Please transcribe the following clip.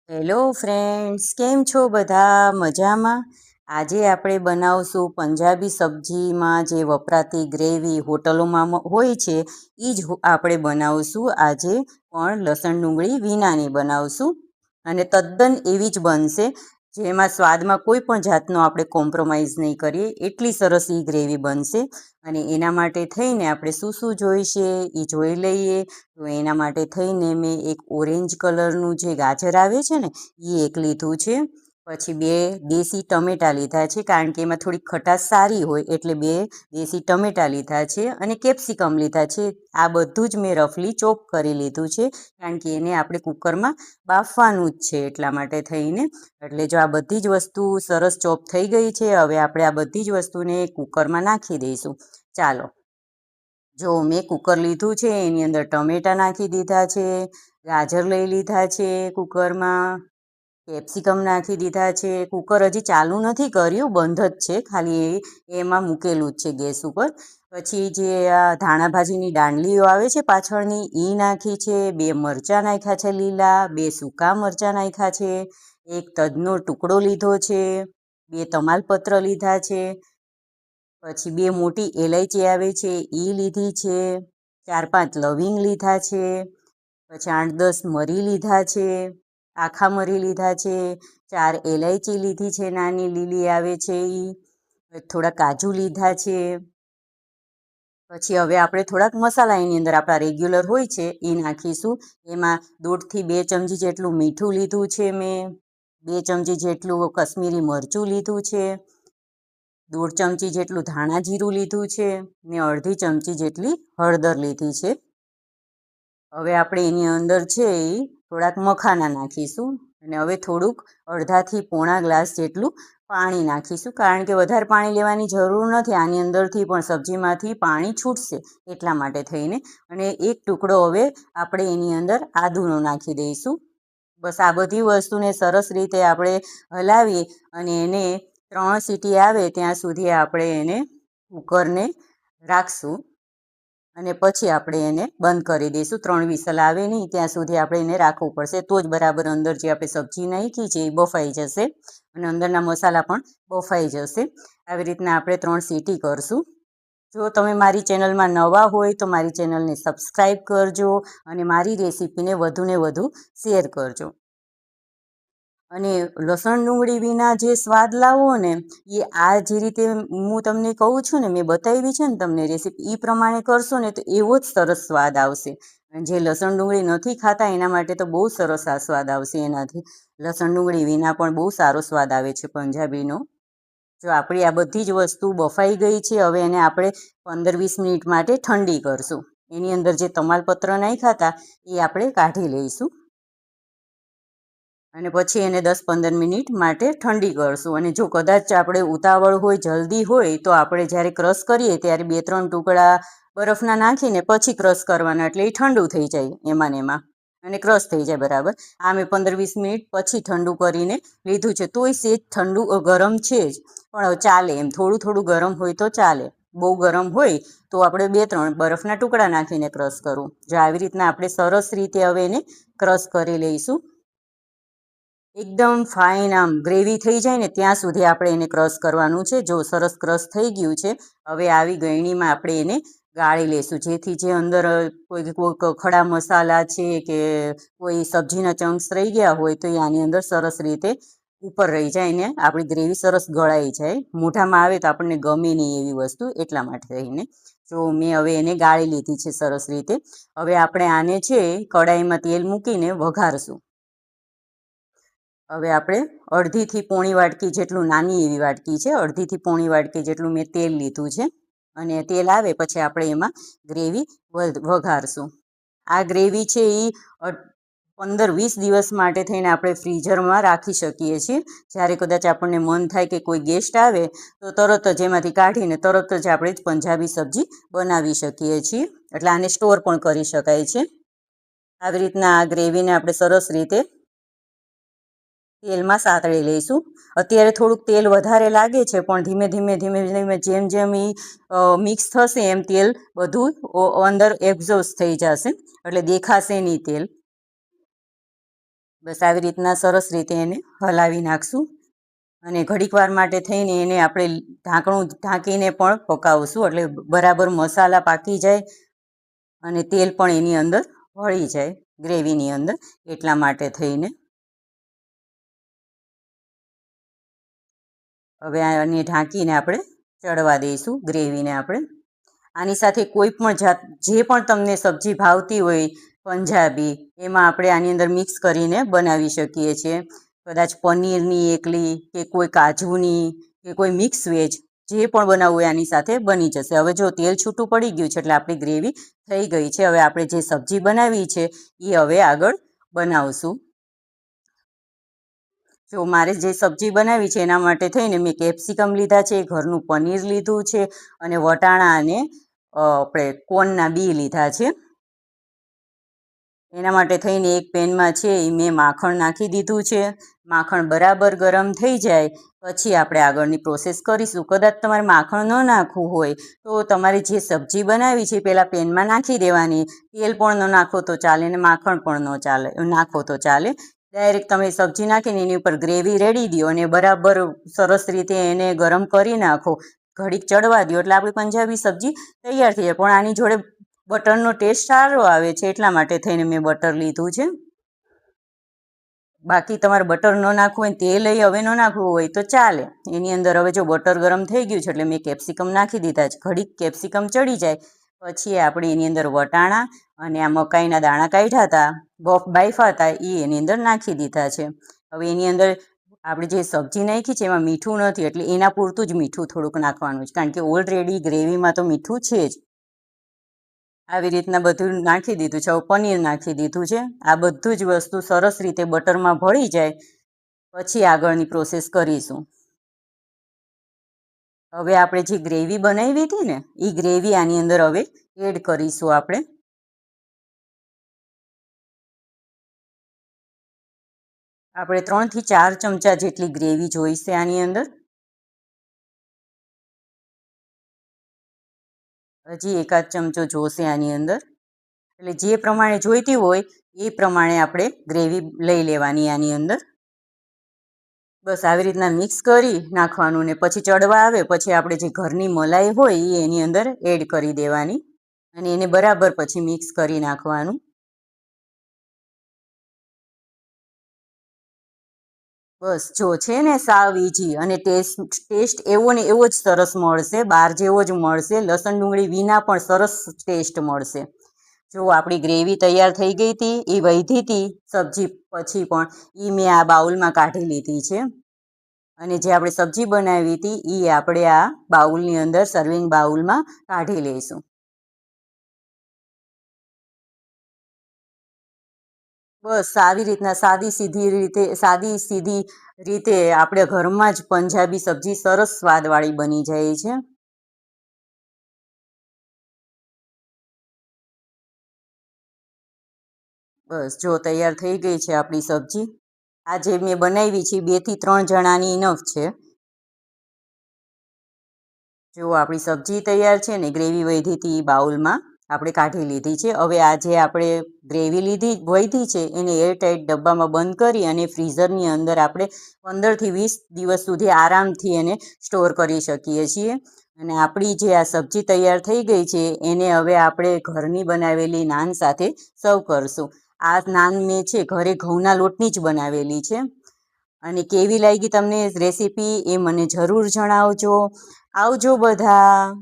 Hello friends, કેમ છો બધા? મજામાં? આજે આપણે બનાવશું પંજાબી સબ્જીમાં જે વપરાતી ગ્રેવી હોટલોમાં હોય છે એ જ આપણે બનાવશું આજે, પણ લસણ ડુંગળી વિનાની બનાવશું અને તદ્દન એવી જ બનશે, જેમાં સ્વાદમાં કોઈ પણ જાતનો આપણે કોમ્પ્રોમાઇઝ નહીં કરીએ, એટલી સરસ એ ગ્રેવી બનશે. અને એના માટે થઈને આપણે શું શું જોઈશે એ જોઈ લઈએ. તો એના માટે થઈને મેં એક ઓરેન્જ કલરનું જે ગાજર આવે છે ને એ એક લીધું છે. પછી 2 દેશી ટમેટાં લીધા છે, કારણ કે એમાં થોડીક ખટાશ સારી હોય એટલે 2 દેશી ટમેટાં લીધા છે. અને કેપ્સિકમ લીધા છે. આ બધું જ મેં રફલી ચોપ કરી લીધું છે, કારણ કે એને આપણે કુકરમાં બાફવાનું જ છે એટલા માટે થઈને. એટલે જો આ બધી જ વસ્તુ સરસ ચોપ થઈ ગઈ છે, હવે આપણે આ બધી જ વસ્તુને કુકરમાં નાખી દઈશું. ચાલો, જો મેં કુકર લીધું છે, એની અંદર ટમેટાં નાખી દીધા છે, ગાજર લઈ લીધા છે, કુકરમાં કેપ્સિકમ નાખી દીધા છે. કુકર હજી ચાલુ નથી કર્યું, બંધ જ છે, ખાલી એમાં મૂકેલું જ છે ગેસ ઉપર. પછી જે આ ધાણા ભાજીની દાંડલીઓ આવે છે પાછળની, એ નાખી છે. 2 મરચાં નાખ્યા છે લીલા, 2 સૂકા મરચાં નાખ્યા છે, એક તજનો ટુકડો લીધો છે, 2 તમાલપત્ર લીધા છે. પછી 2 મોટી એલાયચી આવે છે એ લીધી છે, 4-5 લવિંગ લીધા છે, પછી 8-10 મરી લીધા છે, આખા મરી લીધા છે, 4 એલાયચી લીધી છે, નાની લીલી આવે છે એ, થોડા કાજુ લીધા છે. પછી હવે આપણે થોડાક મસાલા એની અંદર આપણા રેગ્યુલર હોય છે એ નાખીશું. એમાં 1.5 થી 2 ચમચી જેટલું મીઠું લીધું છે મેં, 2 ચમચી જેટલું કશ્મીરી મરચું લીધું છે, 1.5 ચમચી જેટલું ધાણા જીરું લીધું છે ને 1/2 ચમચી જેટલી હળદર લીધી છે. હવે આપણે એની અંદર છે એ થોડાક મખાના નાખીશું અને હવે થોડુંક 1/2 થી 1/4 ગ્લાસ જેટલું પાણી નાખીશું, કારણ કે વધારે પાણી લેવાની જરૂર નથી, આની અંદરથી પણ સબ્જીમાંથી પાણી છૂટશે એટલા માટે થઈને. અને એક ટુકડો હવે આપણે એની અંદર આદુનો નાખી દઈશું. બસ આ બધી વસ્તુને સરસ રીતે આપણે હલાવી અને એને 3 સીટી આવે ત્યાં સુધી આપણે એને કુકરને રાખશું અને પછી આપણે એને બંધ કરી દઈશું. 3 વિસલ આવે નહીં ત્યાં સુધી આપણે એને રાખવું પડશે, તો જ બરાબર અંદર જે આપણે સબ્જી નાખી છે એ બફાઈ જશે અને અંદરના મસાલા પણ બફાઈ જશે. આવી રીતના આપણે 3 સીટી કરશું. જો તમે મારી ચેનલમાં નવા હોય તો મારી ચેનલને સબસ્ક્રાઈબ કરજો અને મારી રેસીપીને વધુને વધુ શેર કરજો. અને લસણ ડુંગળી વિના જે સ્વાદ લાવવો ને એ આ જે રીતે હું તમને કહું છું ને, મેં બતાવી છે ને તમને રેસીપી, એ પ્રમાણે કરશો ને તો એવો જ સરસ સ્વાદ આવશે. જે લસણ ડુંગળી નથી ખાતા એના માટે તો બહુ સરસ આ સ્વાદ આવશે એનાથી. લસણ ડુંગળી વિના પણ બહુ સારો સ્વાદ આવે છે પંજાબીનો. જો આપણી આ બધી જ વસ્તુ બફાઈ ગઈ છે, હવે એને આપણે 15-20 મિનિટ માટે ઠંડી કરશું. એની અંદર જે તમાલપત્ર નાખ્યા હતા એ આપણે કાઢી લઈશું અને પછી એને 10-15 મિનિટ માટે ઠંડી કરશું. અને જો કદાચ આપણે ઉતાવળ હોય, જલ્દી હોય, તો આપણે જ્યારે ક્રશ કરીએ ત્યારે 2-3 ટુકડા બરફના નાખીને પછી ક્રશ કરવાના, એટલે એ ઠંડુ થઈ જાય એમાં ને એમાં અને ક્રશ થઈ જાય બરાબર. આ મેં 15-20 મિનિટ પછી ઠંડુ કરીને લીધું છે. તોય સેજ ઠંડુ ગરમ છે જ, પણ ચાલે એમ, થોડું થોડું ગરમ હોય તો ચાલે. બહુ ગરમ હોય તો આપણે 2-3 બરફના ટુકડા નાખીને ક્રશ કરવું. જો આવી રીતના આપણે સરસ રીતે હવે એને ક્રશ કરી લઈશું. એકદમ ફાઇન આમ ગ્રેવી થઈ જાય ને ત્યાં સુધી આપણે એને ક્રશ કરવાનું છે. જો સરસ ક્રશ થઈ ગયું છે, હવે આવી ગળણીમાં આપણે એને ગાળી લઈશું, જેથી જે અંદર કોઈ ખડા મસાલા છે કે કોઈ સબ્જીના ચંક્સ રહી ગયા હોય તો એ આની અંદર સરસ રીતે ઉપર રહી જાય ને આપણી ગ્રેવી સરસ ગળાઈ જાય. મોઢામાં આવે તો આપણને ગમે નહીં એવી વસ્તુ, એટલા માટે થઈને. જો મેં હવે એને ગાળી લીધી છે સરસ રીતે. હવે આપણે આને છે કડાઈમાં તેલ મૂકીને વઘારશું. હવે આપણે 1/2 થી 1/4 વાટકી જેટલું, નાની એવી વાટકી છે, 1/2 થી 1/4 વાટકી જેટલું મેં તેલ લીધું છે. અને તેલ આવે પછી આપણે એમાં ગ્રેવી વઘારશું. આ ગ્રેવી છે એ 15-20 દિવસ માટે થઈને આપણે ફ્રીઝરમાં રાખી શકીએ છીએ. જ્યારે કદાચ આપણને મન થાય કે કોઈ ગેસ્ટ આવે તો તરત જ એમાંથી કાઢીને તરત જ આપણે પંજાબી સબ્જી બનાવી શકીએ છીએ. એટલે આને સ્ટોર પણ કરી શકાય છે. આવી રીતના આ ગ્રેવીને આપણે સરસ રીતે તેલમાં સાતળી લઈશું. અત્યારે થોડુંક તેલ વધારે લાગે છે, પણ ધીમે ધીમે ધીમે ધીમે જેમ જેમ એ મિક્સ થશે એમ તેલ બધું અંદર એબ્ઝોર્બ થઈ જશે, એટલે દેખાશે નહીં તેલ. બસ આવી રીતના સરસ રીતે એને હલાવી નાખશું અને ઘડીક વાર માટે થઈને એને આપણે ઢાંકણું ઢાંકીને પણ પકાવશું, એટલે બરાબર મસાલા પાકી જાય અને તેલ પણ એની અંદર ભળી જાય ગ્રેવીની અંદર, એટલા માટે થઈને. હવે આને ઢાંકીને આપણે ચડવા દઈશું ગ્રેવીને. આપણે આની સાથે કોઈ પણ જાત જે પણ તમને સબ્જી ભાવતી હોય પંજાબી, એમાં આપણે આની અંદર મિક્સ કરીને બનાવી શકીએ છીએ. કદાચ પનીરની એકલી કે કોઈ કાજુની કે કોઈ મિક્સ વેજ, જે પણ બનાવવું હોય આની સાથે બની જશે. હવે જો તેલ છૂટું પડી ગયું છે એટલે આપણી ગ્રેવી થઈ ગઈ છે. હવે આપણે જે સબ્જી બનાવી છે એ હવે આગળ બનાવશું. જો મારે જે સબ્જી બનાવી છે એના માટે થઈને મેં કેપ્સિકમ લીધા છે, ઘરનું પનીર લીધું છે અને વટાણા અને આપણે કોર્નના બી લીધા છે. એના માટે થઈને એક પેનમાં છે એ મેં માખણ નાખી દીધું છે. માખણ બરાબર ગરમ થઈ જાય પછી આપણે આગળની પ્રોસેસ કરીશું. કદાચ તમારે માખણ ન નાખવું હોય તો તમારે જે સબ્જી બનાવી છે પહેલાં પેનમાં નાખી દેવાની. તેલ પણ ન નાખો તો ચાલે ને માખણ પણ ન ચાલે નાખો તો ચાલે. ડાયરેક્ટ તમે સબ્જી નાખીને એની ઉપર ગ્રેવી રેડી દો અને બરાબર સરસ રીતે એને ગરમ કરી નાખો. ઘડીક ચડવા દો એટલે આપણી પંજાબી સબ્જી તૈયાર થઈ જાય. પણ આની જોડે બટરનો ટેસ્ટ સારો આવે છે એટલા માટે થઈને મેં બટર લીધું છે. બાકી તમારે બટર ન નાખવું હોય, તેલ હવે ન નાખવું હોય તો ચાલે. એની અંદર હવે જો બટર ગરમ થઈ ગયું છે એટલે મેં કેપ્સિકમ નાખી દીધા છે. ઘડીક કેપ્સિકમ ચડી જાય પછી આપણે એની અંદર વટાણા અને આ મકાઈના દાણા કાઢ્યા હતા, બફ બાફા હતા, એ એની અંદર નાખી દીધા છે. હવે એની અંદર આપણે જે સબ્જી નાખી છે એમાં મીઠું નથી એટલે એના પૂરતું જ મીઠું થોડુંક નાખવાનું છે, કારણ કે ઓલરેડી ગ્રેવીમાં તો મીઠું છે જ. આવી રીતના બધું નાખી દીધું છે. હવે પનીર નાખી દીધું છે. આ બધું જ વસ્તુ સરસ રીતે બટરમાં ભળી જાય પછી આગળની પ્રોસેસ કરીશું. હવે આપણે જે ગ્રેવી બનાવી હતી ને એ ગ્રેવી આની અંદર હવે એડ કરીશું. આપણે 3 થી 4 ચમચા જેટલી ગ્રેવી જોઈશે આની અંદર. હજી એકાદ ચમચો જોશે આની અંદર. એટલે જે પ્રમાણે જોઈતી હોય એ પ્રમાણે આપણે ગ્રેવી લઈ લેવાની આની અંદર. બસ આવી રીતના મિક્સ કરી નાખવાનું ને પછી ચડવા આવે પછી આપણે જે ઘરની મલાઈ હોય એ એની અંદર એડ કરી દેવાની અને એને બરાબર પછી મિક્સ કરી નાખવાનું. બસ જો છે ને સાવ ઈજી અને ટેસ્ટ એવો ને એવો જ સરસ મળશે, બહાર જેવો જ મળશે. લસણ ડુંગળી વિના પણ સરસ ટેસ્ટ મળશે. જો આપણી ગ્રેવી તૈયાર થઈ ગઈ હતી, એ વધી હતી સબ્જી પછી પણ એ મેં આ બાઉલમાં કાઢી લીધી છે અને જે આપણે સબ્જી બનાવી હતી એ આપણે આ બાઉલની અંદર સર્વિંગ બાઉલમાં કાઢી લઈશું. બસ આવી રીતના સાદી સીધી રીતે આપણે ઘરમાં જ પંજાબી સબ્જી સરસ સ્વાદવાળી બની જાય છે. બસ જો તૈયાર થઈ ગઈ છે આપણી સબ્જી. આ જે મેં બનાવી છે 2 થી 3 જણાની ઇનફ છે. જો આપણી સબ્જી તૈયાર છે ને ગ્રેવી વધી હતી બાઉલમાં આપણે કાઢી લીધી છે. હવે આ જે આપણે ગ્રેવી વધી છે એને એરટાઈટ ડબ્બામાં બંધ કરી અને ફ્રીઝરની અંદર આપણે 15 થી 20 દિવસ સુધી આરામથી એને સ્ટોર કરી શકીએ છીએ. અને આપણી જે આ સબ્જી તૈયાર થઈ ગઈ છે એને હવે આપણે ઘરની બનાવેલી નાન સાથે સર્વ કરશું. આ નાન મેં છે ઘરે ઘઉંના લોટની જ બનાવેલી છે. અને કેવી લાગી તમને રેસીપી એ મને જરૂર જણાવજો. આવજો બધા.